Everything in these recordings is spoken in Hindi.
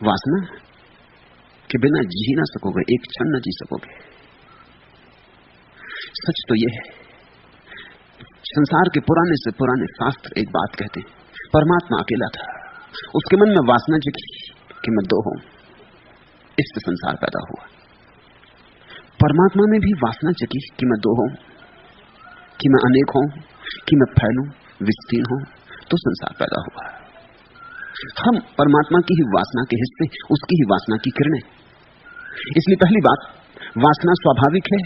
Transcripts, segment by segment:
वासना के बिना जी ना सकोगे, एक क्षण न जी सकोगे। सच तो यह है, संसार के पुराने से पुराने शास्त्र एक बात कहते हैं, परमात्मा अकेला था, उसके मन में वासना जगी कि मैं दो हूं, इससे संसार पैदा हुआ। परमात्मा में भी वासना जगी कि मैं दो हूं, कि मैं अनेक हूं, कि मैं फैलूं, विस्तीर्ण हूं, तो संसार पैदा हुआ। हम परमात्मा की ही वासना के हिस्से, उसकी ही वासना की किरणें। इसलिए पहली बात, वासना स्वाभाविक है,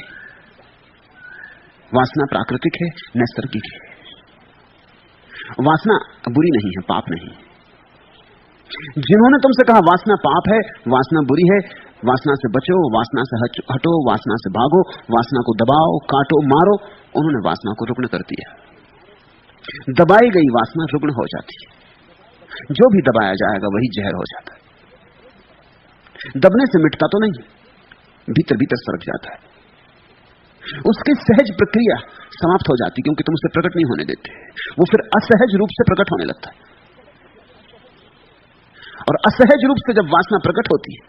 वासना प्राकृतिक है, नैसर्गिक है। वासना बुरी नहीं है, पाप नहीं। जिन्होंने तुमसे कहा वासना पाप है, वासना बुरी है, वासना से बचो, वासना से हटो, वासना से भागो, वासना को दबाओ, काटो, मारो, उन्होंने वासना को रुग्ण कर दिया। दबाई गई वासना रुग्ण हो जाती है। जो भी दबाया जाएगा वही जहर हो जाता है। दबने से मिटता तो नहीं, भीतर भीतर सरक जाता है। उसकी सहज प्रक्रिया समाप्त हो जाती, क्योंकि तुम उसे प्रकट नहीं होने देते। वो फिर असहज रूप से प्रकट होने लगता है, और असहज रूप से जब वासना प्रकट होती है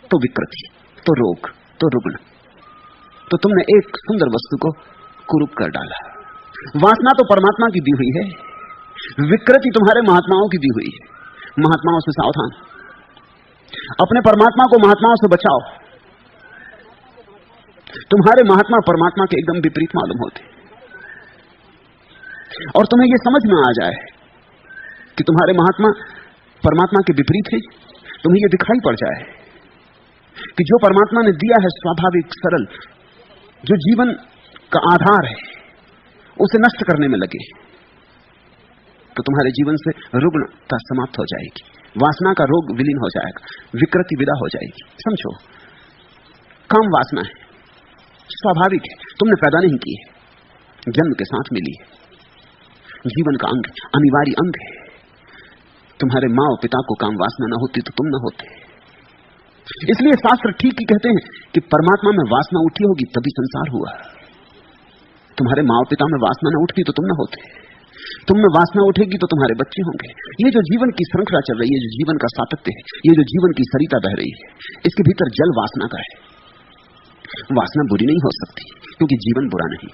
तो विकृति, तो रोग, तो रुग्ण, तो तुमने एक सुंदर वस्तु को कुरूप कर डाला। वासना तो परमात्मा की दी हुई है, विकृति तुम्हारे महात्माओं की दी हुई है। महात्माओं से सावधान, अपने परमात्मा को महात्माओं से बचाओ। तुम्हारे महात्मा परमात्मा के एकदम विपरीत मालूम होते, और तुम्हें यह समझ में आ जाए कि तुम्हारे महात्मा परमात्मा के विपरीत है, तुम्हें यह दिखाई पड़ जाए कि जो परमात्मा ने दिया है स्वाभाविक सरल, जो जीवन का आधार है, उसे नष्ट करने में लगे, तो तुम्हारे जीवन से रुग्णता समाप्त हो जाएगी, वासना का रोग विलीन हो जाएगा, विकृति विदा हो जाएगी। समझो, काम वासना है, स्वाभाविक है, तुमने पैदा नहीं की है, जन्म के साथ मिली है, जीवन का अंग, अनिवार्य अंग है। तुम्हारे माँ और पिता को काम वासना न होती तो तुम न होते। इसलिए शास्त्र ठीक ही कहते हैं कि परमात्मा में वासना उठी होगी तभी संसार हुआ। तुम्हारे माँ और पिता में वासना न उठती तो तुम न होते, तुम में वासना उठेगी तो तुम्हारे बच्चे होंगे। ये जो जीवन की श्रृंखला चल रही है, जो जीवन का सातत्य है, ये जो जीवन की सरिता बह रही है, इसके भीतर जल वासना का है। वासना बुरी नहीं हो सकती, क्योंकि जीवन बुरा नहीं,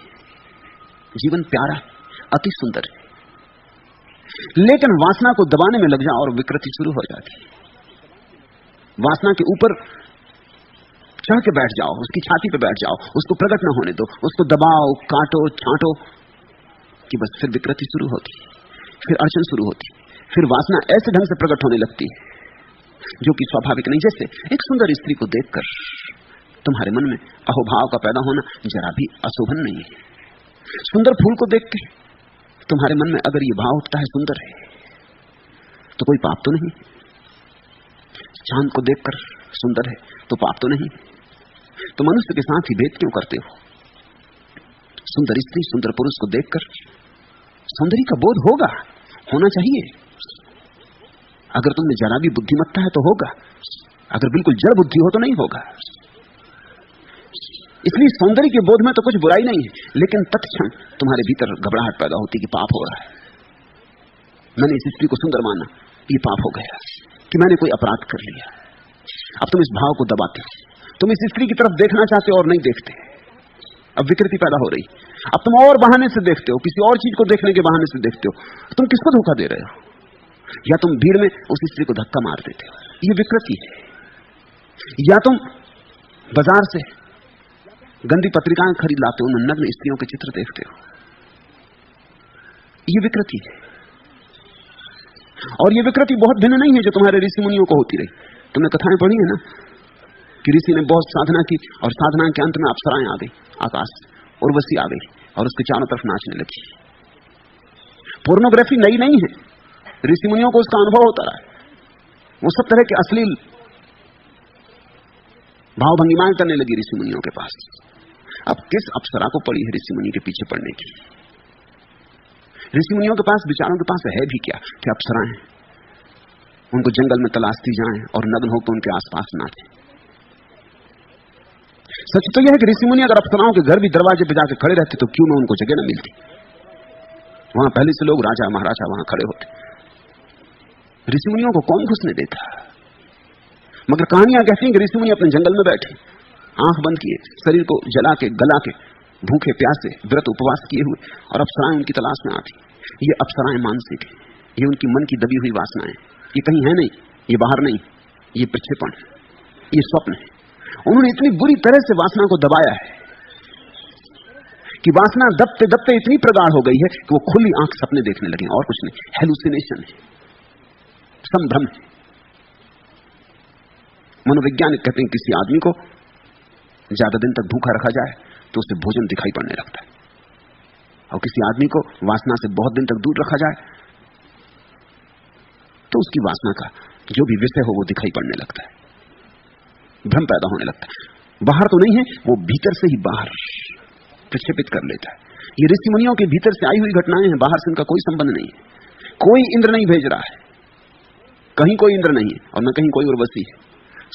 जीवन प्यारा है, अति सुंदर है। लेकिन वासना को दबाने में लग जाओ और विकृति शुरू हो जाती है। वासना के ऊपर चढ़ के बैठ जाओ, उसकी छाती पे बैठ जाओ, उसको प्रकट न होने दो, उसको दबाओ, काटो, छांटो, कि बस फिर विकृति शुरू होती, फिर अड़चन शुरू होती, फिर वासना ऐसे ढंग से प्रकट होने लगती है जो कि स्वाभाविक नहीं। जैसे एक सुंदर स्त्री को देखकर तुम्हारे मन में अहोभाव का पैदा होना जरा भी अशोभन नहीं है। सुंदर फूल को देख के तुम्हारे मन में अगर ये भाव उठता है सुंदर है, तो कोई पाप तो नहीं। चांद को देखकर सुंदर है तो पाप तो नहीं। तो मनुष्य के साथ ही भेद क्यों करते हो? सुंदर स्त्री, सुंदर पुरुष को देखकर सौंदर्य का बोध होगा, होना चाहिए। अगर तुमने जरा भी बुद्धिमत्ता है तो होगा, अगर बिल्कुल जड़ बुद्धि हो तो नहीं होगा। इसलिए सौंदर्य के बोध में तो कुछ बुराई नहीं है, लेकिन तत्क्षण तुम्हारे भीतर घबराहट पैदा होती कि पाप हो रहा है। मैंने इस स्त्री को सुंदर माना, ये पाप हो गया कि मैंने कोई अपराध कर लिया। अब तुम इस भाव को दबाते हो, तुम इस स्त्री की तरफ देखना चाहते हो और नहीं देखते। अब विकृति पैदा हो रही। अब तुम और बहाने से देखते हो, किसी और चीज को देखने के बहाने से देखते हो। तुम किसको धोखा दे रहे हो? या तुम भीड़ में उस स्त्री को धक्का मार देते हो, ये विकृति है। या तुम बाजार से गंदी पत्रिकाएं खरीद लाते हो, उनमें नग्न स्त्रियों के चित्र देखते हो, ये विकृति है। और ये विकृति बहुत भिन्न नहीं है जो तुम्हारे ऋषि मुनियों को होती रही। तुमने कथाएं पढ़ी है ना कि ऋषि ने बहुत साधना की और साधना के अंत में अप्सराएं आ गई आकाश, उर्वशी आ गई और उसके चारों तरफ नाचने लगी। पोर्नोग्राफी नई नहीं है, ऋषि मुनियों को उसका अनुभव होता रहा। वो सब तरह के अश्लील भाव भंगिमाएं करने लगी ऋषि मुनियों के पास। अब किस अप्सरा को पड़ी है ऋषि मुनि के पीछे पड़ने की? ऋषि मुनियों के पास, विचारों के पास है भी क्या कि अप्सराएं उनको जंगल में तलाशती जाएं और नग्न होकर उनके आसपास नाचें। सच तो यह है कि ऋषि मुनि अगर अप्सराओं के घर भी दरवाजे पे जाके खड़े रहते तो क्यों में उनको जगह न मिलती। वहां पहले से लोग राजा महाराजा वहां खड़े होते। ऋषि मुनियों को कौन घुसने देता? मगर कहानियां कहती हैं कि ऋषि मुनि अपने जंगल में बैठे, आंख बंद किए, शरीर को जला के गला के, भूखे प्यासे व्रत उपवास किए हुए, और अप्सराएं उनकी तलाश में आती। ये अप्सराएं मानसिक है, ये उनकी मन की दबी हुई वासनाएं, ये कहीं है नहीं, ये बाहर नहीं, ये प्रक्षेपण, ये स्वप्न है। उन्होंने इतनी बुरी तरह से वासना को दबाया है कि वासना दबते दबते इतनी प्रगाढ़ हो गई है कि वो खुली आंख सपने देखने लगे, और कुछ नहीं, हेलुसिनेशन है, संभ्रम है। मनोवैज्ञानिक कहते हैं किसी आदमी को ज्यादा दिन तक भूखा रखा जाए तो उसे भोजन दिखाई पड़ने लगता है, और किसी आदमी को वासना से बहुत दिन तक दूर रखा जाए तो उसकी वासना का जो भी विषय हो वो दिखाई पड़ने लगता है, भ्रम पैदा होने लगता है। बाहर तो नहीं है, वो भीतर से ही बाहर प्रक्षेपित कर लेता है। ये ऋषि मुनियों के भीतर से आई हुई घटनाएं हैं, बाहर से इनका कोई संबंध नहीं है। कोई इंद्र नहीं भेज रहा है, कहीं कोई इंद्र नहीं है, और न कहीं कोई उर्वशी है।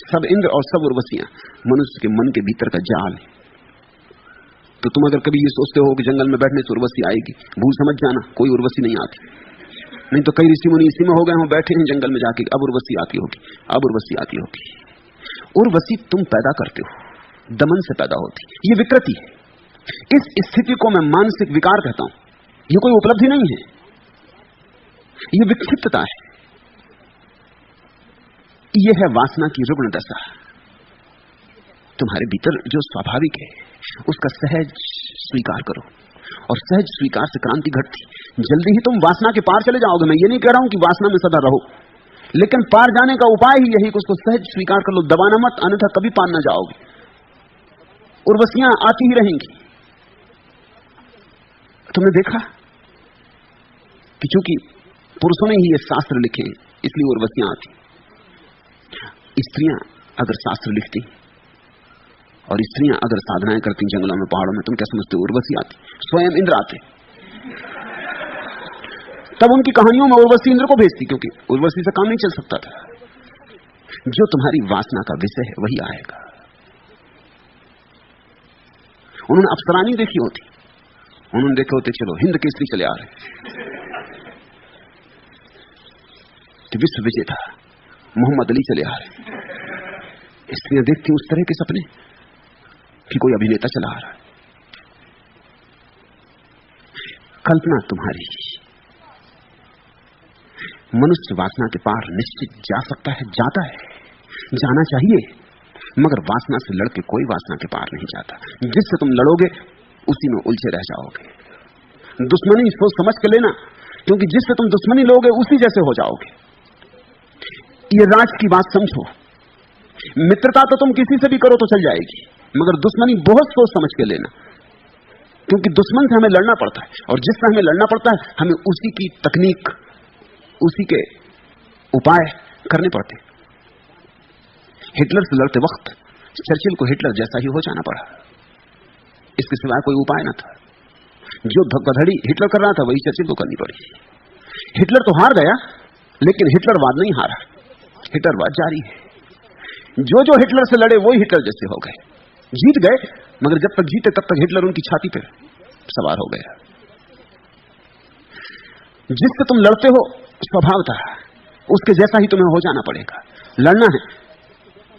सब इंद्र और सब उर्वशियां मनुष्य के मन के भीतर का जाल है। तो तुम अगर कभी ये सोचते हो कि जंगल में बैठने से उर्वशी आएगी, भूल समझ जाना, कोई उर्वशी नहीं आती। नहीं तो कई ऋषि मुनि इसी में हो गए हो, बैठे हैं जंगल में जाके, अब उर्वशी आती होगी, अब उर्वशी आती होगी। उर्वशी तुम पैदा करते हो, दमन से पैदा होती, ये विकृति है। इस स्थिति को मैं मानसिक विकार कहता हूं। ये कोई उपलब्धि नहीं है, ये विक्षिप्तता है, ये है वासना की रुग्ण दशा। तुम्हारे भीतर जो स्वाभाविक है उसका सहज स्वीकार करो, और सहज स्वीकार से क्रांति घटती। जल्दी ही तुम वासना के पार चले जाओगे। मैं ये नहीं कह रहा हूं कि वासना में सदा रहो, लेकिन पार जाने का उपाय ही यही कि उसको सहज स्वीकार कर लो, दबाना मत, अन्यथा कभी पार न जाओगे। उर्वशियां आती ही रहेंगी। तुमने देखा कि चूंकि पुरुषों ने ही ये शास्त्र लिखे इसलिए उर्वशियां आती। स्त्रियां अगर शास्त्र लिखती और स्त्रियां अगर साधनाएं करती जंगलों में, पहाड़ों में, तुम क्या समझते हो उर्वशी आती? स्वयं इंद्र आते। तब उनकी कहानियों में उर्वशी इंद्र को भेजती, क्योंकि उर्वशी से काम नहीं चल सकता था। जो तुम्हारी वासना का विषय है वही आएगा। उन्होंने अप्सरा नहीं देखी होती, उन्होंने देखे होते चलो हिंद केसरी चले आ रहे, विश्व विजेता मोहम्मद अली चले आ रहे। स्त्रियां देखती उस तरह के सपने कि कोई अभिनेता चला आ रहा है। कल्पना तुम्हारी, मनुष्य वासना के पार निश्चित जा सकता है, जाता है, जाना चाहिए, मगर वासना से लड़के कोई वासना के पार नहीं जाता। जिससे तुम लड़ोगे उसी में उलझे रह जाओगे। दुश्मनी सोच समझ के लेना, क्योंकि जिससे तुम दुश्मनी लोगे उसी जैसे हो जाओगे। ये राज की बात समझो। मित्रता तो तुम किसी से भी करो तो चल जाएगी, मगर दुश्मनी बहुत सोच समझ के लेना, क्योंकि दुश्मन से हमें लड़ना पड़ता है, और जिससे हमें लड़ना पड़ता है हमें उसी की तकनीक, उसी के उपाय करने पड़ते। हिटलर से लड़ते वक्त चर्चिल को हिटलर जैसा ही हो जाना पड़ा, इसके सिवाय कोई उपाय न था। जो धोखाधड़ी हिटलर कर रहा था वही चर्चिल को करनी पड़ी। हिटलर तो हार गया, लेकिन हिटलरवाद नहीं हारा, हिटलरवाद जारी है। जो जो हिटलर से लड़े वही हिटलर जैसे हो गए, जीत गए, मगर जब तक जीते तब तक हिटलर उनकी छाती पर सवार हो गया। जिससे तुम लड़ते हो स्वभावतः उसके जैसा ही तुम्हें हो जाना पड़ेगा। लड़ना है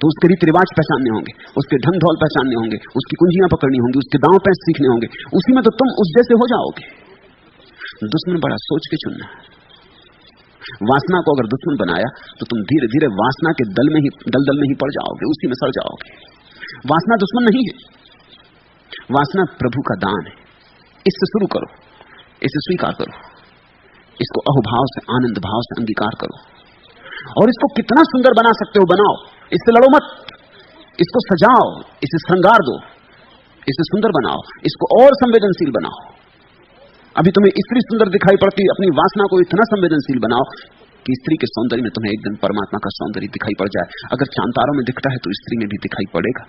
तो उसके रीति रिवाज पहचानने होंगे, उसके ढंग ढोल पहचानने होंगे, उसकी कुंजियां पकड़नी होंगी, उसके दांव पैंच सीखने होंगे, उसी में तो तुम उस जैसे हो जाओगे। दुश्मन बड़ा सोच के चुनना। वासना को अगर दुश्मन बनाया तो तुम धीरे धीरे वासना के दलदल में ही पड़ जाओगे, उसी में सड़ जाओगे। वासना दुश्मन नहीं है, वासना प्रभु का दान है। इससे शुरू करो, इसे स्वीकार करो, इसको अहोभाव से, आनंद भाव से अंगीकार करो, और इसको कितना सुंदर बना सकते हो बनाओ। इससे लड़ो मत, इसको सजाओ, इसे श्रृंगार दो, इसे सुंदर बनाओ, इसको और संवेदनशील बनाओ। अभी तुम्हें स्त्री सुंदर दिखाई पड़ती, अपनी वासना को इतना संवेदनशील बनाओ कि स्त्री के सौंदर्य में तुम्हें एक दिन परमात्मा का सौंदर्य दिखाई पड़ जाए। अगर चांतारों में दिखता है तो स्त्री में भी दिखाई पड़ेगा,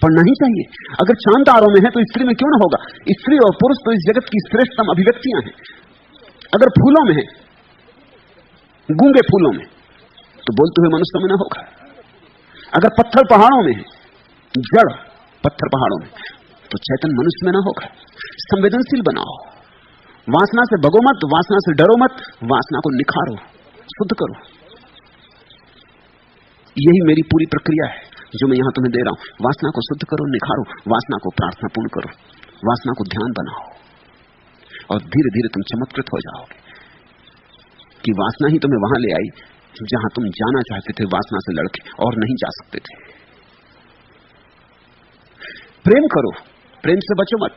पड़ना ही चाहिए। अगर चांतारों में है तो स्त्री में क्यों ना होगा? स्त्री और पुरुष तो इस जगत की श्रेष्ठतम अभिव्यक्तियां हैं। अगर फूलों में है, गूंगे फूलों में, तो बोलते हुए मनुष्य में ना होगा। अगर पत्थर पहाड़ों में है, जड़ पत्थर पहाड़ों में, तो चैतन्य मनुष्य में ना होगा। संवेदनशील बनाओ, वासना से भगो मत, वासना से डरो मत, वासना को निखारो, शुद्ध करो। यही मेरी पूरी प्रक्रिया है जो मैं यहां तुम्हें दे रहा हूं। वासना को शुद्ध करो, निखारो, वासना को प्रार्थनापूर्ण करो, वासना को ध्यान बनाओ, और धीरे धीरे तुम चमत्कृत हो जाओगे कि वासना ही तुम्हें वहां ले आई जहां तुम जाना चाहते थे वासना से लड़के, और नहीं जा सकते थे। प्रेम करो, प्रेम से बचो मत,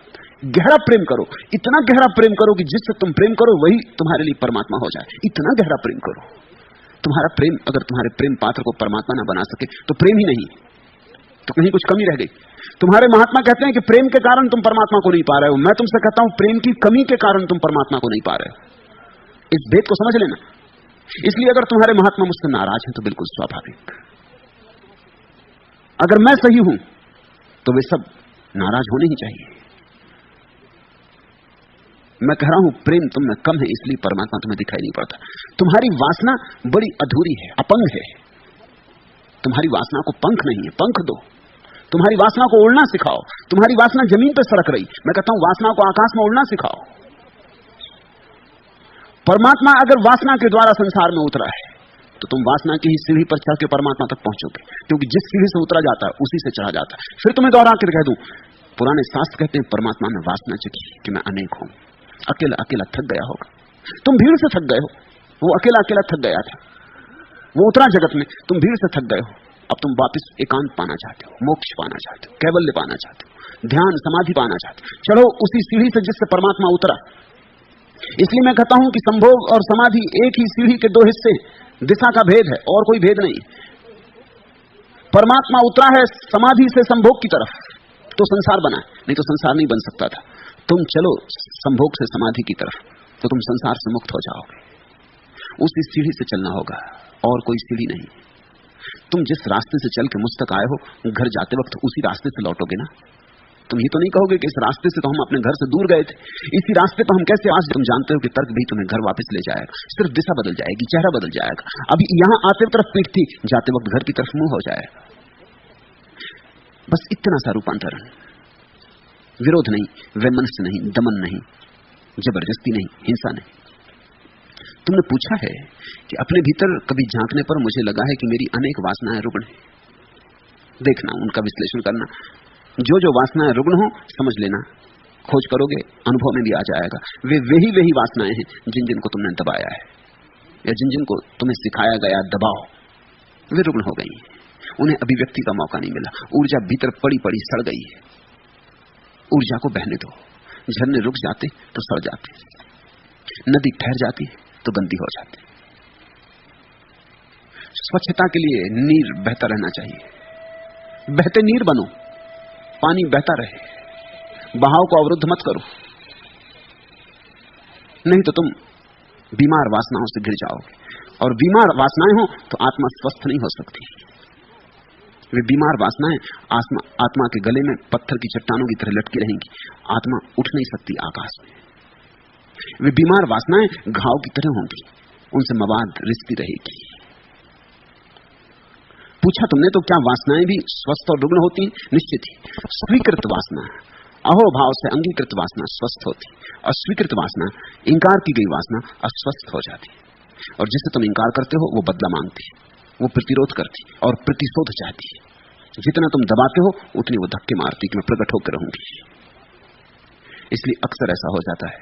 गहरा प्रेम करो, इतना गहरा प्रेम करो कि जिससे तुम प्रेम करो वही तुम्हारे लिए परमात्मा हो जाए। इतना गहरा प्रेम करो। तुम्हारा प्रेम अगर तुम्हारे प्रेम पात्र को परमात्मा ना बना सके तो प्रेम ही नहीं, तो कहीं कुछ कमी रह गई। तुम्हारे महात्मा कहते हैं कि प्रेम के कारण तुम परमात्मा को नहीं पा रहे हो। मैं तुमसे कहता हूं प्रेम की कमी के कारण तुम परमात्मा को नहीं पा रहे हो। इस भेद को समझ लेना। इसलिए अगर तुम्हारे महात्मा मुझसे नाराज हैं तो बिल्कुल स्वाभाविक। अगर मैं सही हूं तो वे सब नाराज होने ही चाहिए। मैं कह रहा हूं प्रेम तुम में कम है इसलिए परमात्मा तुम्हें दिखाई नहीं पड़ता। तुम्हारी वासना बड़ी अधूरी है, अपंग है। तुम्हारी वासना को पंख नहीं है, पंख दो। तुम्हारी वासना को उड़ना सिखाओ। तुम्हारी वासना जमीन पर सरक रही, मैं कहता हूं वासना को आकाश में उड़ना सिखाओ। परमात्मा अगर वासना के द्वारा संसार में उतरा है तो तुम वासना की ही सीढ़ी पर चढ़ के परमात्मा तक पहुंचोगे, क्योंकि जिस सीढ़ी से उतरा जाता है उसी से चढ़ा जाता है। फिर तुम्हें दोहरा कर कह दूं, पुराने शास्त्र कहते हैं परमात्मा ने वासना चखी कि मैं अनेक हूं। अकेला अकेला थक गया होगा, तुम भीड़ से थक गए हो। वो अकेला अकेला थक गया था, वो उतरा जगत में, तुम भीड़ से थक गए हो। अब तुम वापस एकांत पाना चाहते हो, मोक्ष पाना चाहते हो, कैवल्य पाना चाहते हो, ध्यान समाधि पाना चाहते हो। चलो उसी सीढ़ी से जिससे परमात्मा उतरा। इसलिए मैं कहता हूं कि संभोग और समाधि एक ही सीढ़ी के दो हिस्से, दिशा का भेद है और कोई भेद नहीं। परमात्मा उतरा है समाधि से संभोग की तरफ तो संसार बना, नहीं तो संसार नहीं बन सकता था। तुम चलो संभोग से समाधि की तरफ तो तुम संसार से मुक्त हो जाओगे। उसी सीढ़ी से चलना होगा और कोई सीढ़ी नहीं। तुम जिस रास्ते से चल के मुझ तक आए हो, घर जाते वक्त उसी रास्ते से लौटोगे ना। तुम ये तो नहीं कहोगे कि इस रास्ते से तो हम अपने घर से दूर गए थे, इसी रास्ते पर हम कैसे आज। तुम जानते हो कि तर्क भी तुम्हें घर वापस ले जाएगा, सिर्फ दिशा बदल जाएगी, चेहरा बदल जाएगा। अभी यहां आते तरफ पीठ थी, जाते वक्त घर की तरफ मुंह हो जाएगा। बस इतना सा रूपांतरण। विरोध नहीं, वैमनस्य नहीं, दमन नहीं, जबरदस्ती नहीं, हिंसा नहीं। तुमने पूछा है कि अपने भीतर कभी झांकने पर मुझे लगा है कि मेरी अनेक वासनाएं रुग्ण हैं। देखना, उनका विश्लेषण करना। जो जो वासनाएं रुग्ण हो समझ लेना, खोज करोगे अनुभव में भी आ जाएगा। वे वही वासनाएं हैं जिन जिनको तुमने दबाया है या जिन जिनको तुम्हें सिखाया गया दबाओ, वे रुग्ण हो गई। उन्हें अभिव्यक्ति का मौका नहीं मिला। ऊर्जा भीतर पड़ी पड़ी सड़ गई है। ऊर्जा को बहने दो। झरने रुक जाते तो सड़ जाते, नदी ठहर जाती तो गंदी हो जाती। स्वच्छता के लिए नीर बहता रहना चाहिए। बहते नीर बनो, पानी बहता रहे, बहाव को अवरुद्ध मत करो, नहीं तो तुम बीमार वासनाओं से घिर जाओगे। और बीमार वासनाएं हो तो आत्मा स्वस्थ नहीं हो सकती। वे बीमार वासनाएं आत्मा के गले में पत्थर की चट्टानों की तरह लटकी रहेंगी। आत्मा उठ नहीं सकती आकाश में। वे बीमार वासनाएं घाव की तरह होंगी, उनसे मवाद रिश्ती रहेगी। पूछा तुमने तो क्या वासनाएं भी स्वस्थ और रुग्ण होती? निश्चित ही। स्वीकृत वासना, अहोभाव से अंगीकृत वासना स्वस्थ होती, अस्वीकृत वासना, इंकार की गई वासना अस्वस्थ हो जाती। और जिससे तुम इंकार करते हो वो बदला मांगती, वो प्रतिरोध करती और प्रतिशोध चाहती। जितना तुम दबाते हो उतनी वो धक्के मारती कि मैं प्रकट होकर रहूंगी। इसलिए अक्सर ऐसा हो जाता है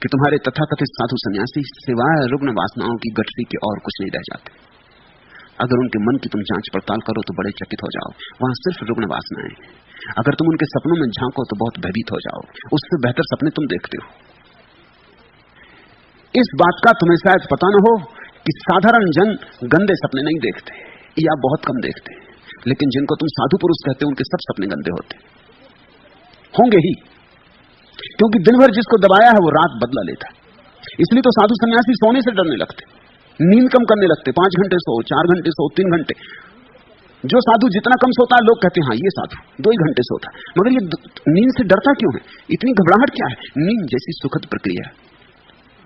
कि तुम्हारे तथाकथित साधु सन्यासी सिवाय रुग्ण वासनाओं की गठरी के और कुछ नहीं रह जाते। अगर उनके मन की तुम जांच पड़ताल करो तो बड़े चकित हो जाओ, वहां सिर्फ रुग्ण वासनाएं। अगर तुम उनके सपनों में झांको तो बहुत भयभीत हो जाओ, उससे बेहतर सपने तुम देखते हो। इस बात का तुम्हें शायद पता न हो कि साधारण जन गंदे सपने नहीं देखते या बहुत कम देखते, लेकिन जिनको तुम साधु पुरुष कहते हो उनके सब सपने गंदे होते होंगे ही, क्योंकि दिन भर जिसको दबाया है वो रात बदला लेता है। इसलिए तो साधु सन्यासी सोने से डरने लगते, नींद कम करने लगते। 5 घंटे सो, 4 घंटे सो, 3 घंटे। जो साधु जितना कम सोता है लोग कहते हैं हाँ ये साधु 2 ही घंटे सोता है, मगर ये नींद से डरता क्यों है? इतनी घबराहट क्या है? नींद जैसी सुखद प्रक्रिया,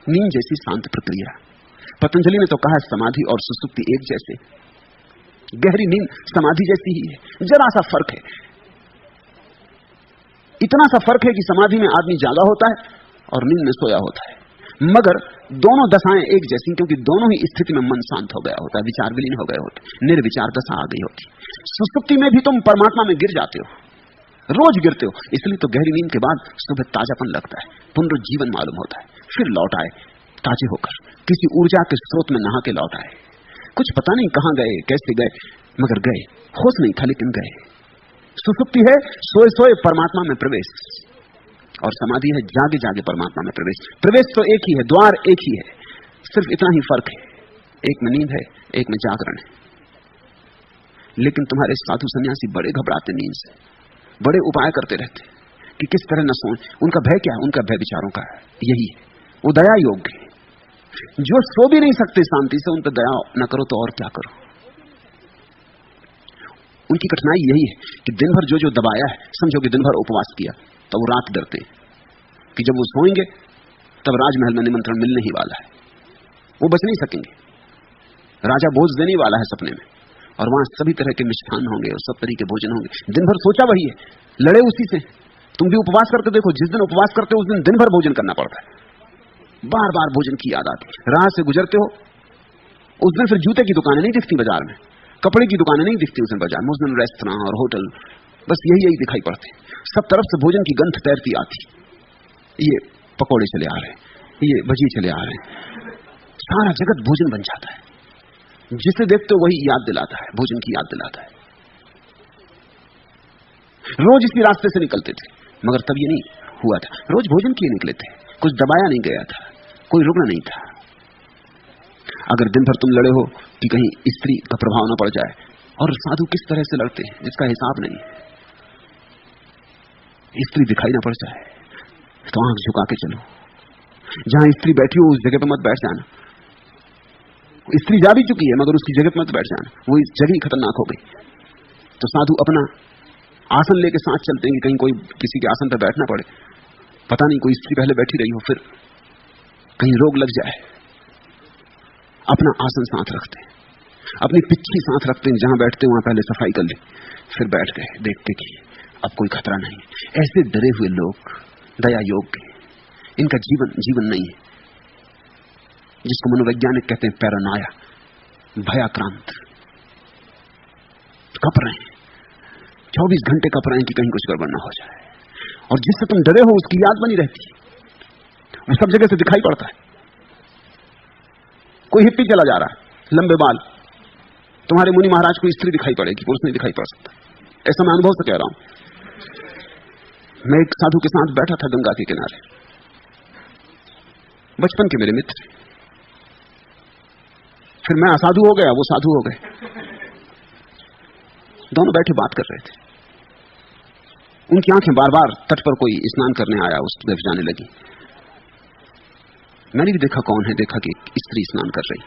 नींद जैसी शांत प्रक्रिया। पतंजलि ने तो कहा समाधि और सुसुप्ति एक जैसे, गहरी नींद समाधि जैसी ही है। जरा सा फर्क है, इतना सा फर्क है कि समाधि में आदमी जागा होता है और नींद में सोया होता है, मगर दोनों दशाएं एक जैसी, क्योंकि दोनों ही स्थिति में मन शांत हो गया होता है, विचार विलीन हो गए होते, निर्विचार दशा आ गई होती। सुसुप्ति में भी तुम परमात्मा में गिर जाते हो, रोज गिरते हो। इसलिए तो गहरी नींद के बाद सुबह ताजापन लगता है, पुनरुज्जीवन मालूम होता है, फिर लौट आए ताजे होकर, किसी ऊर्जा के स्रोत में नहा के लौट आए। कुछ पता नहीं कहां गए, कैसे गए, मगर गए। होश नहीं था लेकिन गए। सुसुप्ति है सोए सोए परमात्मा में प्रवेश, और समाधि है जागे जागे परमात्मा में प्रवेश। प्रवेश तो एक ही है, द्वार एक ही है, सिर्फ इतना ही फर्क है, एक में नींद है, एक में जागरण है। लेकिन तुम्हारे साधु सन्यासी बड़े घबराते नींद से, बड़े उपाय करते रहते कि किस तरह न सोएं। उनका भय क्या है? उनका भय विचारों का है, यही है। वो दया योग है। जो सो भी नहीं सकते शांति से, उन पर दया न करो तो और क्या करो। उनकी कठिनाई यही है कि दिन भर जो जो दबाया है, समझो कि दिन भर उपवास किया, तो वो रात डरते कि जब वो सोएंगे तब राजमहल में निमंत्रण मिलने ही वाला है, वो बच नहीं सकेंगे। राजा भोज देने वाला है सपने में, और वहां सभी तरह के मिष्ठान होंगे और सब तरह के भोजन होंगे। दिन भर सोचा वही है, लड़े उसी से। तुम भी उपवास करके देखो, जिस दिन उपवास करते हो उस दिन दिन भर भोजन करना पड़ता है, बार बार भोजन की याद आती। राह से गुजरते हो उस दिन, फिर जूते की दुकानें नहीं दिखती बाजार में, कपड़े की दुकानें नहीं दिखती उस दिन बाजार में, उस दिन रेस्तरां और होटल, बस यही यही दिखाई पड़ते। सब तरफ से भोजन की गंध तैरती आती। ये पकौड़े चले आ रहे हैं, ये भजी चले आ रहे हैं, सारा जगत भोजन बन जाता है। जिसे देखते हो वही याद दिलाता है, भोजन की याद दिलाता है। रोज इसी रास्ते से निकलते थे, मगर तब ये नहीं हुआ था। रोज भोजन किए निकले थे, कुछ दबाया नहीं गया था, कोई रुकना नहीं था। अगर दिन भर तुम लड़े हो कि कहीं स्त्री का प्रभाव न पड़ जाए, और साधु किस तरह से लड़ते हैं जिसका हिसाब नहीं, स्त्री दिखाई ना पड़ जाए तो आंख झुका के चलो। जहां स्त्री बैठी हो उस जगह पर मत बैठ जाना। स्त्री जा भी चुकी है मगर उसकी जगह पर मत बैठ जाना, वो इस जगह ही खतरनाक हो गई। तो साधु अपना आसन लेके साथ चलते हैं कि कहीं कोई किसी के आसन पर बैठना पड़े, पता नहीं कोई स्त्री पहले बैठी रही हो, फिर कहीं रोग लग जाए। अपना आसन साथ रखते हैं, अपनी पिच्छी साथ रखते हैं, जहां बैठते हैं वहां पहले सफाई कर ले, फिर बैठ गए, देखते कि अब कोई खतरा नहीं। ऐसे डरे हुए लोग दया योग्य, इनका जीवन जीवन नहीं है, जिसको मनोवैज्ञानिक कहते हैं पैरानोया, भयाक्रांत। कप रहे हैं, 24 घंटे कप रहे हैं कि कहीं कुछ गड़बड़ ना हो जाए। और जिससे तुम डरे हो उसकी याद बनी रहती है, वो सब जगह से दिखाई पड़ता है। कोई हिप्पी चला जा रहा है, लंबे बाल, तुम्हारे मुनि महाराज को स्त्री दिखाई पड़ेगी, पुरुष नहीं दिखाई पड़ सकता। ऐसा मैं अनुभव से कह रहा हूं। मैं एक साधु के साथ बैठा था गंगा के किनारे, बचपन के मेरे मित्र, फिर मैं असाधु हो गया, वो साधु हो गए। दोनों बैठे बात कर रहे थे, उनकी आंखें बार बार तट पर कोई स्नान करने आया उस तरफ जाने लगी। मैंने भी देखा कौन है, देखा कि स्त्री स्नान कर रही।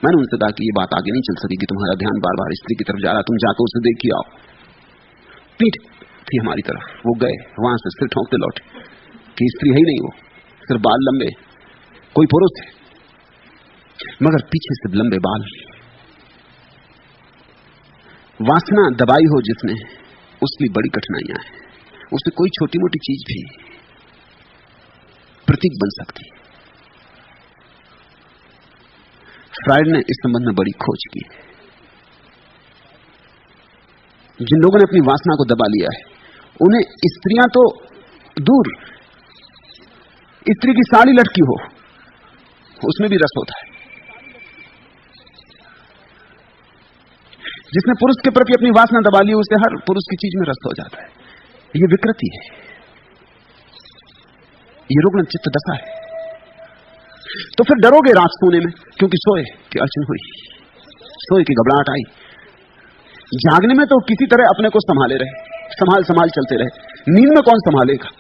मैंने उनसे कहा कि ये बात आगे नहीं चल सकेगी, तुम्हारा ध्यान बार बार स्त्री की तरफ जा रहा, तुम जाकर उसे देख के आओ। पीठ थी हमारी तरफ, वो गए, वहां से सिर ठोंकते लौटे कि स्त्री है ही नहीं, वो सिर्फ बाल लंबे, कोई पुरुष है मगर पीछे से लंबे बाल। वासना दबाई हो जिसने, उसकी बड़ी कठिनाइयां हैं। उसे कोई छोटी मोटी चीज भी प्रतीक बन सकती है। फ्रायड ने इस संबंध में बड़ी खोज की। जिन लोगों ने अपनी वासना को दबा लिया है, उन्हें स्त्रियां तो दूर, स्त्री की साड़ी लटकी हो उसमें भी रस होता है। जिसने पुरुष के प्रति अपनी वासना दबा ली, उसे हर पुरुष की चीज में रस हो जाता है। ये विकृति है, ये रुग्ण चित्त दशा है। तो फिर डरोगे रात सोने में, क्योंकि सोए कि अड़चन हुई, सोए की घबराहट आई। जागने में तो किसी तरह अपने को संभाले रहे, संभाल संभाल चलते रहे। नींद में कौन संभालेगा?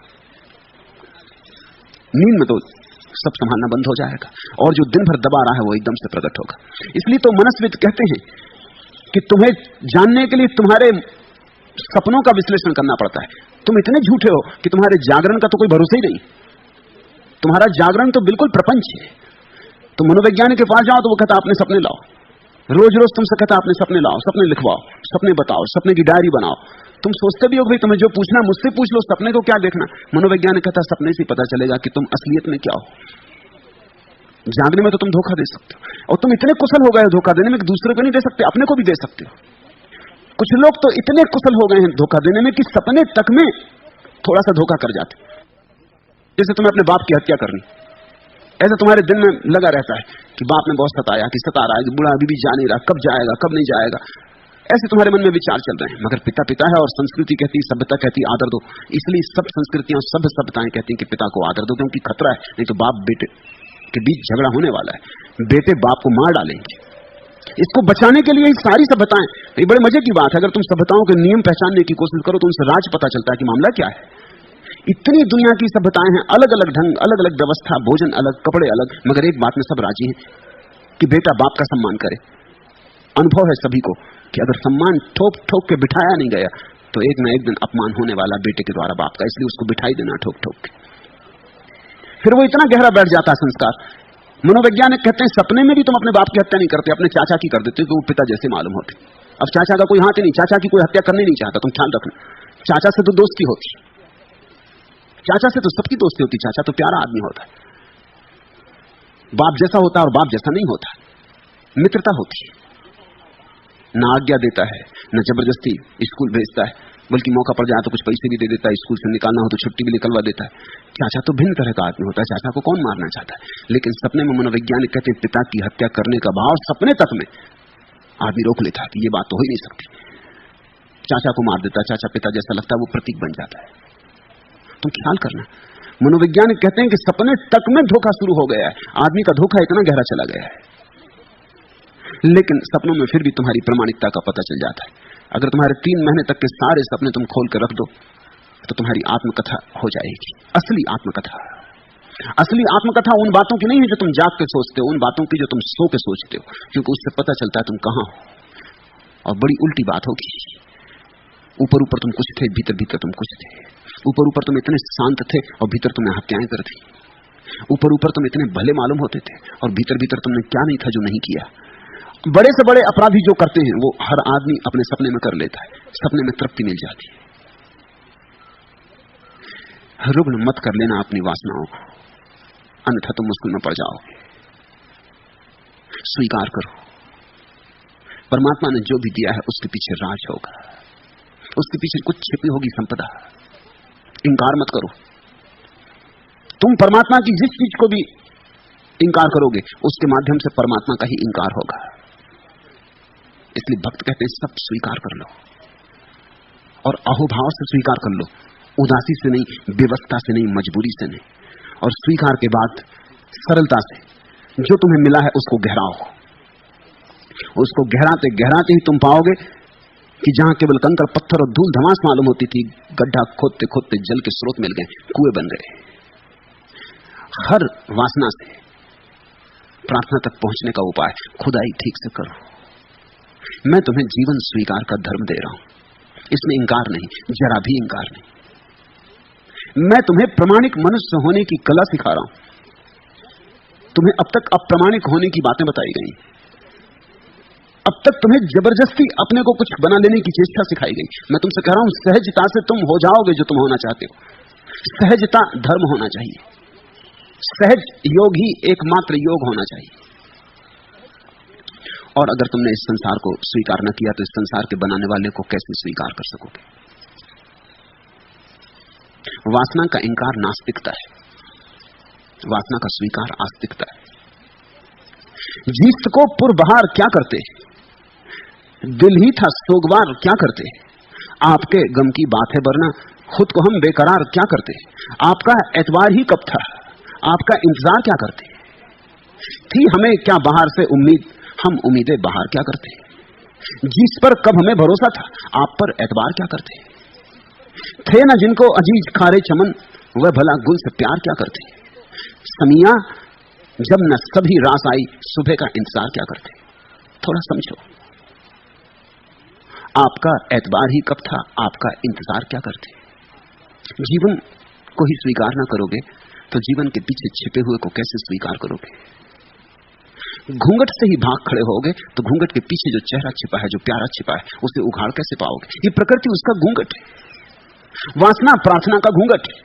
नींद में तो सब संभालना बंद हो जाएगा, और जो दिन भर दबा रहा है वो एकदम से प्रकट होगा। इसलिए तो मनस्विद कहते हैं कि तुम्हें जानने के लिए तुम्हारे सपनों का विश्लेषण करना पड़ता है। तुम इतने झूठे हो कि तुम्हारे जागरण का तो कोई भरोसा ही नहीं। तुम्हारा जागरण तो बिल्कुल प्रपंच है। तुम मनोवैज्ञानिक के पास जाओ तो वो कहता अपने सपने लाओ, रोज रोज तुमसे कहता अपने सपने लाओ, सपने लिखवाओ, सपने बताओ, सपने की डायरी बनाओ, तुम सोचते भी हो भाई तुम्हें जो पूछना मुझसे पूछ लो, सपने को क्या देखना। मनोवैज्ञानिक कहता है सपने से पता चलेगा कि तुम असलियत में क्या हो। जागने में तो तुम धोखा दे सकते हो, और तुम इतने कुशल हो गए हो धोखा देने में कि दूसरे को नहीं दे सकते, अपने को भी दे सकते हो। कुछ लोग तो इतने कुशल हो गए हैं धोखा देने में कि सपने तक में थोड़ा सा धोखा कर जाते। जैसे तुम्हें अपने बाप की हत्या करनी, ऐसा तुम्हारे दिल में लगा रहता है कि बाप ने बहुत सताया, कि सता रहा है, कि बूढ़ा अभी भी जा नहीं रहा, कब जाएगा कब नहीं जाएगा, ऐसे तुम्हारे मन में विचार चल रहे हैं। मगर पिता पिता है, और संस्कृति कहती, सभ्यता कहती आदर दो। इसलिए सब संस्कृतियां, सब सभ्यताएं कहती हैं कि पिता को आदर दो, क्योंकि खतरा है, नहीं तो बाप बेटे के बीच झगड़ा होने वाला है, बेटे बाप को मार डालेंगे। इसको बचाने के लिए ही सारी सभ्यताएं। ये बड़े मजे की बात है, अगर तुम सभ्यताओं के नियम पहचानने की कोशिश करो तो उनसे राज पता चलता है कि मामला क्या है। इतनी दुनिया की सभ्यताएं हैं, अलग अलग ढंग, अलग अलग व्यवस्था, भोजन अलग, कपड़े अलग, मगर एक बात में सब राजी हैं कि बेटा बाप का सम्मान करे। अनुभव है सभी को कि अगर सम्मान ठोक ठोक के बिठाया नहीं गया तो एक ना एक दिन अपमान होने वाला बेटे के द्वारा बाप का, इसलिए उसको बिठाई देना ठोक ठोक के। फिर वो इतना गहरा बैठ जाता है संस्कार। मनोवैज्ञानिक कहते हैं सपने में भी तुम अपने बाप की हत्या नहीं करते, अपने चाचा की कर देते, तो वो पिता जैसे मालूम होते। अब चाचा का कोई हाथ ही नहीं, चाचा की कोई हत्या करने नहीं चाहता, तुम ख्याल रखना। चाचा से तो दोस्ती होती, चाचा से तो सबकी दोस्ती होती, चाचा तो प्यारा आदमी होता है, बाप जैसा होता है और बाप जैसा नहीं होता, मित्रता होती है, ना आज्ञा देता है, न जबरदस्ती स्कूल भेजता है, बल्कि मौका पड़ जाए तो कुछ पैसे भी दे देता है, स्कूल से निकालना हो तो छुट्टी भी निकलवा देता है। चाचा तो भिन्न तरह का आदमी होता है, चाचा को कौन मारना चाहता है। लेकिन सपने में मनोवैज्ञानिक कहते हैं पिता की हत्या करने का भाव सपने तक में आदमी रोक लेता है कि ये बात तो हो ही नहीं सकती। चाचा को मार देता है, चाचा पिता जैसा लगता है, वो प्रतीक बन जाता है। तुम ख्याल करना, मनोवैज्ञानिक कहते हैं कि सपने तक में धोखा शुरू हो गया है, आदमी का धोखा इतना गहरा चला गया है। लेकिन सपनों में फिर भी तुम्हारी प्रामाणिकता का पता चल जाता है। अगर तुम्हारे 3 महीने तक के सारे सपने तुम खोल कर रख दो तो तुम्हारी आत्मकथा हो जाएगी, असली आत्मकथा। असली आत्मकथा उन बातों की नहीं है जो तुम जाग के सोचते हो, उन बातों की जो तुम सो के सोचते हो, क्योंकि उससे पता चलता है तुम कहां हो। और बड़ी उल्टी बात होगी, ऊपर ऊपर तुम कुछ थे, भीतर भीतर तुम कुछ थे। ऊपर ऊपर तुम इतने शांत थे और भीतर तुमने हत्याएं कर दी। ऊपर ऊपर तुम इतने भले मालूम होते थे और भीतर भीतर तुमने क्या नहीं था जो नहीं किया। बड़े से बड़े अपराधी जो करते हैं वो हर आदमी अपने सपने में कर लेता है, सपने में तृप्ति मिल जाती है। रुग्ण मत कर लेना अपनी वासनाओं को, अन्यथा तुम मुश्किल में पड़ जाओगे। स्वीकार करो, परमात्मा ने जो भी दिया है उसके पीछे राज होगा, उसके पीछे कुछ छिपी होगी संपदा। इंकार मत करो। तुम परमात्मा की जिस चीज को भी इंकार करोगे उसके माध्यम से परमात्मा का ही इंकार होगा। इसलिए भक्त कहते हैं सब स्वीकार कर लो और अहोभाव से स्वीकार कर लो, उदासी से नहीं, बेवस्ता से नहीं, मजबूरी से नहीं। और स्वीकार के बाद सरलता से जो तुम्हें मिला है उसको गहराओ। उसको गहराते गहराते ही तुम पाओगे कि जहां केवल कंकड़ पत्थर और धूल धमास मालूम होती थी, गड्ढा खोदते खोदते जल के स्रोत मिल गए, कुएं बन गए। हर वासना से प्रार्थना तक पहुंचने का उपाय खुदाई ठीक से करो। मैं तुम्हें जीवन स्वीकार का धर्म दे रहा हूं, इसमें इंकार नहीं, जरा भी इंकार नहीं। मैं तुम्हें प्रमाणिक मनुष्य होने की कला सिखा रहा हूं। तुम्हें अब तक अप्रमाणिक होने की बातें बताई गई, अब तक तुम्हें जबरदस्ती अपने को कुछ बना लेने की चेष्टा सिखाई गई। मैं तुमसे कह रहा हूं सहजता से तुम हो जाओगे जो तुम होना चाहते हो। सहजता धर्म होना चाहिए, सहज योग ही एकमात्र योग होना चाहिए। और अगर तुमने इस संसार को स्वीकार न किया तो इस संसार के बनाने वाले को कैसे स्वीकार कर सकोगे। वासना का इंकार नास्तिकता है, वासना का स्वीकार आस्तिकता है। जीस्त को पुरबहार क्या करते, दिल ही था सोगवार क्या करते, आपके गम की बात है वरना खुद को हम बेकरार क्या करते, आपका एतवार ही कब था, आपका इंतजार क्या करते, थी हमें क्या बाहर से उम्मीद, हम उम्मीदें बाहर क्या करते, जिस पर कब हमें भरोसा था आप पर एतबार क्या करते, थे न जिनको अजीज खारे चमन वह भला गुल से प्यार क्या करते, समिया जब न सभी रास आई सुबह का इंतजार क्या करते। थोड़ा समझो, आपका एतबार ही कब था, आपका इंतजार क्या करते। जीवन को ही स्वीकार ना करोगे तो जीवन के पीछे छिपे हुए को कैसे स्वीकार करोगे। घूंघट से ही भाग खड़े होगे तो घूंघट के पीछे जो चेहरा छिपा है, जो प्यारा छिपा है, उसे उघाड़ कैसे पाओगे? ये प्रकृति उसका घूंघट है, वासना प्रार्थना का घूंघट है।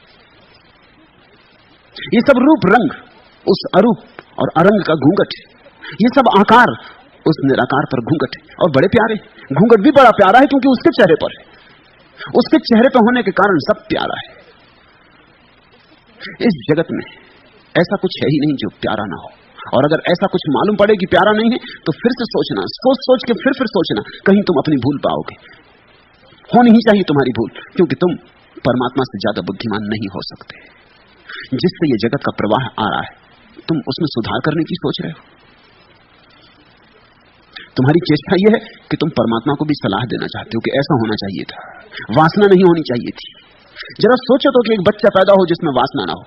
ये सब रूप रंग उस अरूप और अरंग का घूंघट है। ये सब आकार उस निराकार पर घूंघट है। और बड़े प्यारे, घूंघट भी बड़ा प्यारा है क्योंकि उसके चेहरे पर है, उसके चेहरे पर होने के कारण सब प्यारा है। इस जगत में ऐसा कुछ है ही नहीं जो प्यारा ना हो, और अगर ऐसा कुछ मालूम पड़े कि प्यारा नहीं है तो फिर से सोचना, सोच सोच के फिर सोचना, कहीं तुम अपनी भूल पाओगे। होनी ही चाहिए तुम्हारी भूल, क्योंकि तुम परमात्मा से ज्यादा बुद्धिमान नहीं हो सकते। जिससे ये जगत का प्रवाह आ रहा है, तुम उसमें सुधार करने की सोच रहे हो। तुम्हारी चेष्टा यह है कि तुम परमात्मा को भी सलाह देना चाहते हो कि ऐसा होना चाहिए था, वासना नहीं होनी चाहिए थी। जरा सोचो तो कि एक बच्चा पैदा हो जिसमें वासना ना हो,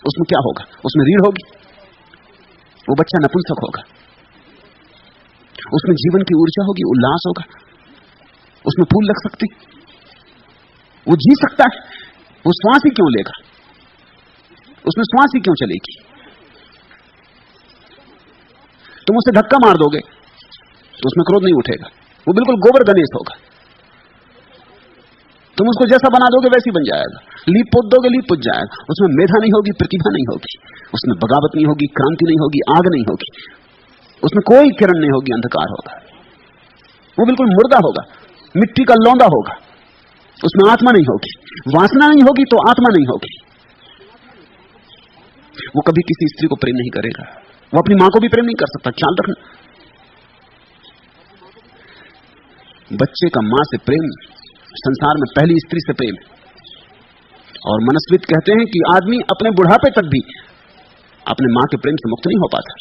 उसमें क्या होगा? उसमें रीढ़ होगी, वो बच्चा नपुंसक होगा। उसमें जीवन की ऊर्जा होगी, उल्लास होगा, उसमें फूल लग सकते, वो जी सकता है। वो श्वास ही क्यों लेगा? उसमें श्वास ही क्यों चलेगी? तुम उसे धक्का मार दोगे तो उसमें क्रोध नहीं उठेगा, वो बिल्कुल गोबर गणेश होगा। तुम उसको जैसा बना दोगे वैसे ही बन जाएगा। लीप पोत दोगे, लीप पुत जाएगा। उसमें मेधा नहीं होगी, प्रतिभा नहीं होगी, उसमें बगावत नहीं होगी, क्रांति नहीं होगी, आग नहीं होगी, उसमें कोई किरण नहीं होगी, अंधकार होगा। वो बिल्कुल मुर्दा होगा, मिट्टी का लौंदा होगा, उसमें आत्मा नहीं होगी। वासना नहीं होगी तो आत्मा नहीं होगी। वो कभी किसी स्त्री को प्रेम नहीं करेगा, वो अपनी मां को भी प्रेम नहीं कर सकता। ख्याल रखना, बच्चे का मां से प्रेम संसार में पहली स्त्री से प्रेम। और मनस्विद कहते हैं कि आदमी अपने बुढ़ापे तक भी अपने मां के प्रेम से मुक्त नहीं हो पाता।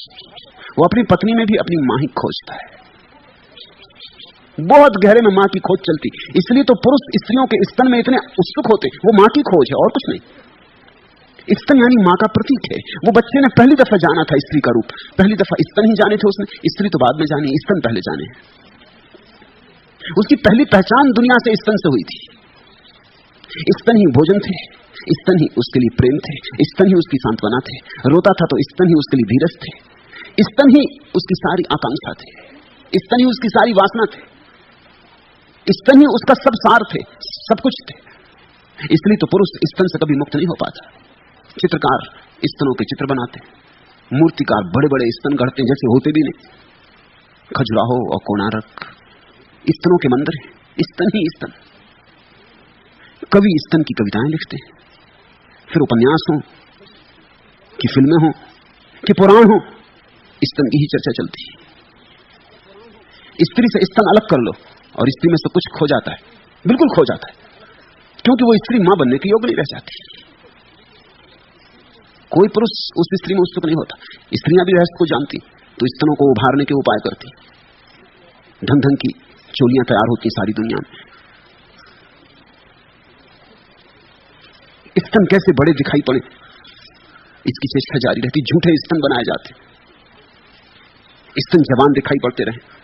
वो अपनी पत्नी में भी अपनी मां ही खोजता है, बहुत गहरे में मां की खोज चलती। इसलिए तो पुरुष स्त्रियों के स्तन में इतने उत्सुक होते, वो मां की खोज है और कुछ नहीं। स्तन यानी मां का प्रतीक है। वो बच्चे ने पहली दफा जाना था स्त्री का रूप, पहली दफा स्तन ही जाने थे उसने, स्त्री तो बाद में जानी, स्तन पहले जाने। उसकी पहली पहचान दुनिया से स्तन से हुई थी। स्तन ही भोजन थे, स्तन ही उसके लिए प्रेम थे, स्तन ही उसकी सांत्वना थे। रोता था तो स्तन ही उसके लिए धीरज थे, स्तन ही उसकी सारी आकांक्षा थे, स्तन ही उसकी सारी वासना थे, स्तन ही उसका सब सार थे, सब कुछ थे। इसलिए तो पुरुष स्तन से कभी मुक्त नहीं हो पाता। चित्रकार स्तनों के चित्र बनाते, मूर्तिकार बड़े बड़े स्तन गढ़ते जैसे होते भी नहीं। खजुराहो और कोणार्क स्तनों के मंदिर हैं, स्तन ही स्तन। कवि स्तन की कविताएं लिखते हैं, फिर उपन्यास हो कि फिल्में हो कि पुराण हो, स्तन की ही चर्चा चलती है। स्त्री से स्तन अलग कर लो और स्त्री में सब कुछ खो जाता है, बिल्कुल खो जाता है, क्योंकि वो स्त्री मां बनने के योग्य नहीं रह जाती। कोई पुरुष उस स्त्री में उत्सुक नहीं होता। स्त्रियां भी रहस्य को जानती तो स्तनों को उभारने के उपाय करती। ढंग ढंग की चोलियां तैयार होती सारी दुनिया में। स्तन कैसे बड़े दिखाई पड़े, इसकी चेष्टा जारी रहती। झूठे स्तन बनाए जाते, स्तन जवान दिखाई पड़ते रहे।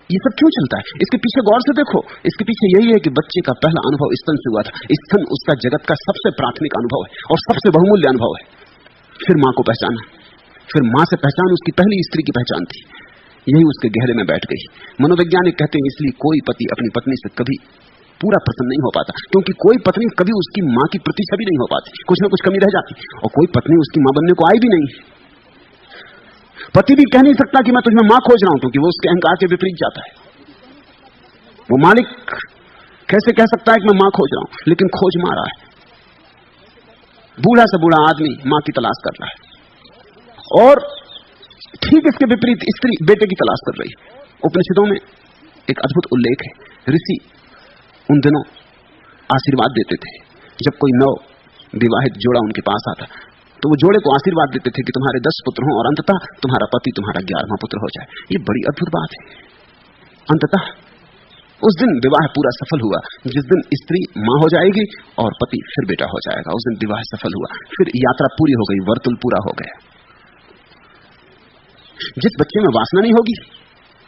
ये सब क्यों चलता है? इसके पीछे गौर से देखो। इसके पीछे यही है कि बच्चे का पहला अनुभव स्तन से हुआ था। स्तन उसका जगत का सबसे प्राथमिक अनुभव है और सबसे बहुमूल्य अनुभव है। फिर मां को पहचाना, फिर मां से पहचान उसकी पहली स्त्री की पहचान थी। यही उसके गहरे में बैठ गई। मनोवैज्ञानिक कहते हैं इसलिए कोई पति अपनी पत्नी से कभी पूरा प्रसन्न नहीं हो पाता, क्योंकि कोई पत्नी कभी उसकी मां की प्रतिछवि नहीं हो पाती, कुछ ना कुछ कमी रह जाती। और कोई पत्नी उसकी मां बनने को आई भी नहीं। पति भी कह नहीं सकता कि मैं तुझमें मां खोज रहा हूं, क्योंकि वो उसके अहंकार के विपरीत जाता है। वो मालिक कैसे कह सकता है कि मैं मां खोज रहा हूं? लेकिन खोज मारा है। बूढ़ा से बूढ़ा आदमी मां की तलाश कर रहा है, और ठीक इसके विपरीत स्त्री बेटे की तलाश कर रही है। उपनिषदों में एक अद्भुत उल्लेख है। ऋषि उन दिनों आशीर्वाद देते थे। जब कोई नव विवाहित जोड़ा उनके पास आता तो वो जोड़े को आशीर्वाद देते थे कि तुम्हारे 10 पुत्र हों और अंततः तुम्हारा पति तुम्हारा 11वां पुत्र हो जाए। ये बड़ी अद्भुत बात है। अंततः उस दिन विवाह पूरा सफल हुआ, जिस दिन स्त्री मां हो जाएगी और पति फिर बेटा हो जाएगा। उस दिन विवाह सफल हुआ, फिर यात्रा पूरी हो गई, वर्तुल पूरा हो गया। जिस बच्चे में वासना नहीं होगी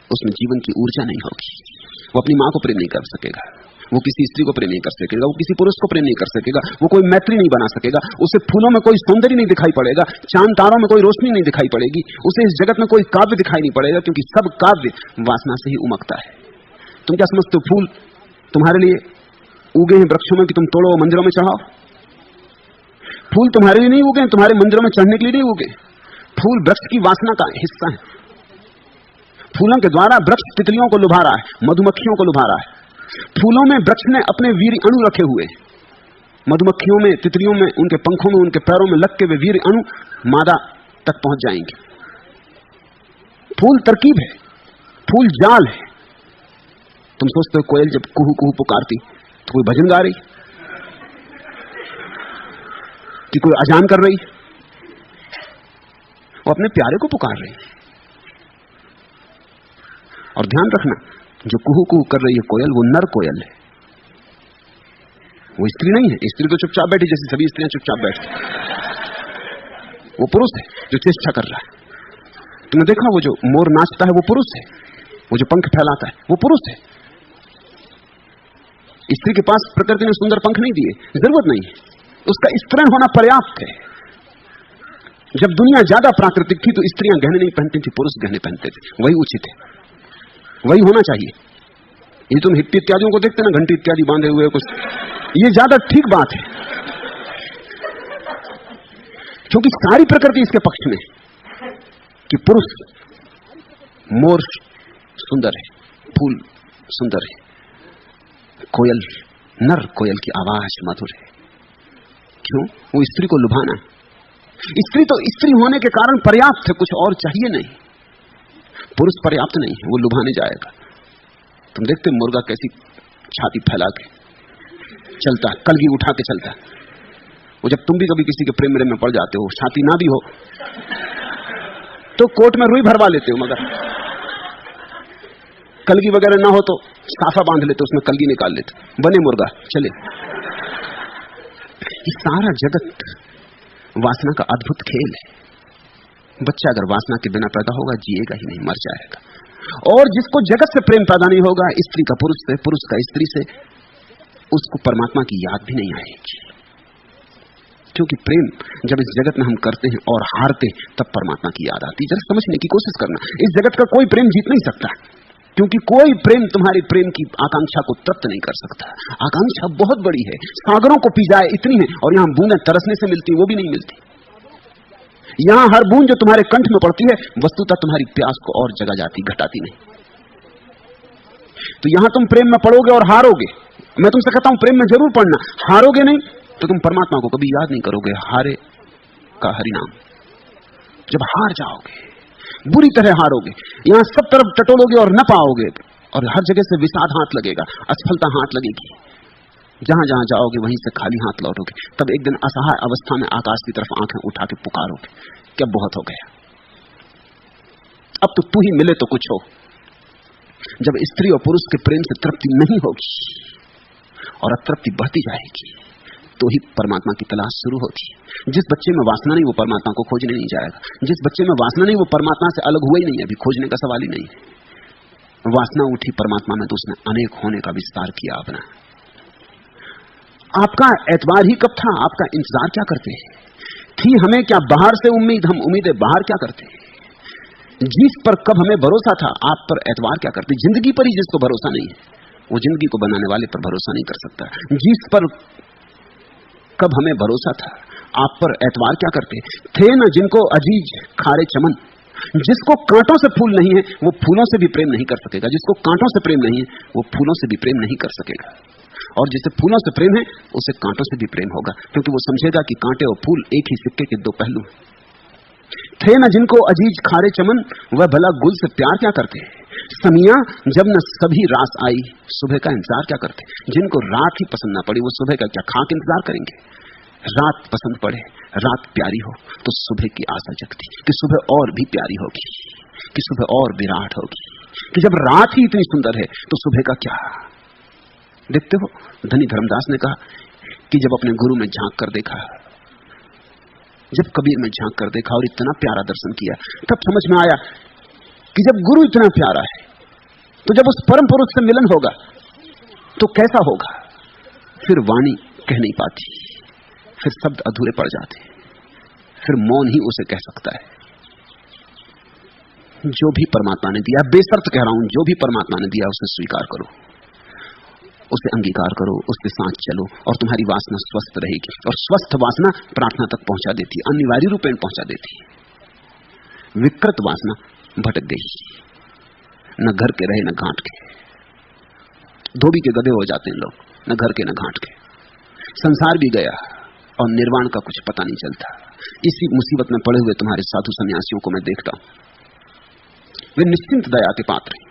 उसमें जीवन की ऊर्जा नहीं होगी, वो अपनी मां को प्रेम नहीं कर सकेगा, वो किसी स्त्री को प्रेम नहीं कर सकेगा, वो किसी पुरुष को प्रेम नहीं कर सकेगा, वो कोई मैत्री नहीं बना सकेगा, उसे फूलों में कोई सौंदर्य नहीं दिखाई पड़ेगा, चांद तारों में कोई रोशनी नहीं दिखाई पड़ेगी, उसे इस जगत में कोई काव्य दिखाई नहीं पड़ेगा, क्योंकि सब काव्य वासना से ही उमकता है। तुम क्या समझते हो फूल तुम्हारे लिए उगे हैं वृक्षों में कि तुम तोड़ो मंदिरों में चढ़ाओ? फूल तुम्हारे लिए नहीं उगे, तुम्हारे मंदिरों में चढ़ने के लिए नहीं उगे। फूल वृक्ष की वासना का हिस्सा है। फूलों के द्वारा वृक्ष तितलियों को लुभा रहा है, मधुमक्खियों को लुभा रहा है। फूलों में वृक्ष ने अपने वीर अणु रखे हुए, मधुमक्खियों में, तितलियों में, उनके पंखों में, उनके पैरों में लग के वे वीर अणु मादा तक पहुंच जाएंगे। फूल तरकीब है, फूल जाल है। तुम सोचते हो कोयल जब कुहू कुहू पुकारती तो कोई भजन गा रही कि कोई अजान कर रही? वो अपने प्यारे को पुकार रही। और ध्यान रखना, जो कुहू कुहू कर रही है कोयल, वो नर कोयल है, वो स्त्री नहीं है। स्त्री तो चुपचाप बैठी, जैसे सभी स्त्रियां चुपचाप बैठती। वो पुरुष है जो चेष्टा कर रहा है। तुमने देखा वो जो मोर नाचता है वो पुरुष है, वो जो पंख फैलाता है वो पुरुष है। स्त्री के पास प्रकृति ने सुंदर पंख नहीं दिए, जरूरत नहीं है, उसका स्तरण होना पर्याप्त है। जब दुनिया ज्यादा प्राकृतिक थी तो स्त्रियां गहने नहीं पहनती थी, पुरुष गहने पहनते थे, वही उचित है, वही होना चाहिए। ये तुम हिप्पी इत्यादियों को देखते ना, घंटी इत्यादि बांधे हुए कुछ, ये ज्यादा ठीक बात है, क्योंकि सारी प्रकृति इसके पक्ष में कि पुरुष, मोर सुंदर है, फूल सुंदर है, कोयल, नर कोयल की आवाज मधुर है। क्यों? वो स्त्री को लुभाना। स्त्री तो स्त्री होने के कारण पर्याप्त है, कुछ और चाहिए नहीं। पुरुष पर्याप्त नहीं है, वो लुभाने जाएगा। तुम देखते मुर्गा कैसी छाती फैला के चलता, कलगी उठा के चलता। वो जब तुम भी कभी किसी के प्रेम में पड़ जाते हो, छाती ना भी हो तो कोट में रुई भरवा लेते हो, मगर कलगी वगैरह ना हो तो साफा बांध लेते, उसमें कलगी निकाल लेते, बने मुर्गा चले। ये सारा जगत वासना का अद्भुत खेल है। बच्चा अगर वासना के बिना पैदा होगा, जिएगा ही नहीं, मर जाएगा। और जिसको जगत से प्रेम पैदा नहीं होगा, स्त्री का पुरुष से, पुरुष का स्त्री से, उसको परमात्मा की याद भी नहीं आएगी। क्योंकि प्रेम जब इस जगत में हम करते हैं और हारते, तब परमात्मा की याद आती। जरा समझने की कोशिश करना, इस जगत का कोई प्रेम जीत नहीं सकता, क्योंकि कोई प्रेम तुम्हारी प्रेम की आकांक्षा को तृप्त नहीं कर सकता। आकांक्षा बहुत बड़ी है, सागरों को पी जाए इतनी है, और यहां बूंदें तरसने से मिलती, वो भी नहीं मिलती। यहां हर बूंद जो तुम्हारे कंठ में पड़ती है, वस्तुतः तुम्हारी प्यास को और जगा जाती, घटाती नहीं। तो यहां तुम प्रेम में पड़ोगे और हारोगे। मैं तुमसे कहता हूं प्रेम में जरूर पड़ना, हारोगे नहीं तो तुम परमात्मा को कभी याद नहीं करोगे। हारे का हरिनाम। जब हार जाओगे, बुरी तरह हारोगे, यहां सब तरफ टटोलोगे और न पाओगे, और हर जगह से विषाद हाथ लगेगा, असफलता हाथ लगेगी। जहां जहां जाओगे वहीं से खाली हाथ लौटोगे। तब एक दिन असहाय अवस्था में आकाश की तरफ आंखें उठा के पुकारोगे, क्या बहुत हो गया, अब तो तू ही मिले तो कुछ हो। जब स्त्री और पुरुष के प्रेम से तृप्ति नहीं होगी और अतृप्ति बढ़ती जाएगी, तो ही परमात्मा की तलाश शुरू होती है। जिस बच्चे में वासना नहीं, वो परमात्मा को खोजने नहीं जाएगा। जिस बच्चे में वासना नहीं, वो परमात्मा से अलग हुआ ही नहीं, अभी खोजने का सवाल ही नहीं है। वासना उठी परमात्मा में तो उसने अनेक होने का विस्तार किया अपना। आपका एतबार ही कब था? आपका इंतजार क्या करते थी? हमें क्या बाहर से उम्मीद? हम उम्मीदें बाहर क्या करते? जिस पर कब हमें भरोसा था, आप पर एतबार क्या करते? जिंदगी पर ही जिसको भरोसा नहीं है, वो जिंदगी को बनाने वाले पर भरोसा नहीं कर सकता। जिस पर कब हमें भरोसा था, आप पर एतबार क्या करते थे? ना जिनको अजीज खारे चमन, जिसको कांटों से फूल नहीं है, वो फूलों से भी प्रेम नहीं कर सकेगा। जिसको कांटों से प्रेम नहीं है, वो फूलों से भी प्रेम नहीं कर सकेगा। और जिसे फूलों से प्रेम है, उसे कांटों से भी प्रेम होगा, क्योंकि वो समझेगा कि कांटे और फूल एक ही सिक्के के दो पहलू थे। ना जिनको अजीज खारे चमन, वह भला गुल से प्यार क्या करते? समिया जब न सभी रास आई, सुबह का इंतजार क्या करते? जिनको रात ही पसंद ना पड़ी, वो सुबह का क्या खाक इंतजार करेंगे? रात पसंद पड़े, रात प्यारी हो, तो सुबह की आशा जगती कि सुबह और भी प्यारी होगी, कि सुबह और विराट होगी, कि जब रात ही इतनी सुंदर है तो सुबह का क्या। देखते हो, धनी धर्मदास ने कहा कि जब अपने गुरु में झांक कर देखा, जब कबीर में झांक कर देखा और इतना प्यारा दर्शन किया, तब समझ में आया कि जब गुरु इतना प्यारा है, तो जब उस परम पुरुष से मिलन होगा तो कैसा होगा? फिर वाणी कह नहीं पाती, फिर शब्द अधूरे पड़ जाते, फिर मौन ही उसे कह सकता है। जो भी परमात्मा ने दिया, बेशर्त कह रहा हूं, जो भी परमात्मा ने दिया उसे स्वीकार करो, उसे अंगीकार करो, उसके साथ चलो और तुम्हारी वासना स्वस्थ रहेगी। और स्वस्थ वासना प्रार्थना तक पहुंचा देती, अनिवार्य रूपेण पहुंचा देती। विकृत वासना भटक गई, न घर के रहे न घाट के, धोबी के गधे हो जाते हैं लोग, न घर के न घाट के। संसार भी गया और निर्वाण का कुछ पता नहीं चलता। इसी मुसीबत में पड़े हुए तुम्हारे साधु सन्यासियों को मैं देखता हूं, वे निश्चिंत दया के पात्र हैं,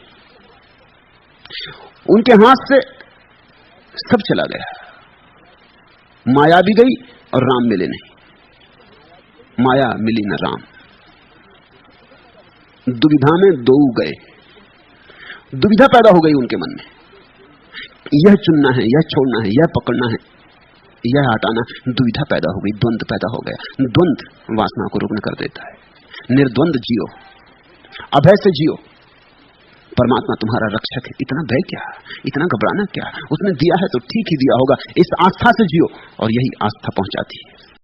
उनके हाथ से सब चला गया, माया भी गई और राम मिले नहीं, माया मिली न राम, दुविधा में दो गए, दुविधा पैदा हो गई उनके मन में, यह चुनना है, यह छोड़ना है, यह पकड़ना है, यह हटाना, दुविधा पैदा हो गई, द्वंद्व पैदा हो गया। द्वंद्व वासना को रुग्ण कर देता है। निर्द्वंद जियो, अभय से जियो। परमात्मा तुम्हारा रक्षक है, इतना भय क्या, इतना घबराना क्या, उसने दिया है तो ठीक ही दिया होगा, इस आस्था से जियो, और यही आस्था पहुंचाती है।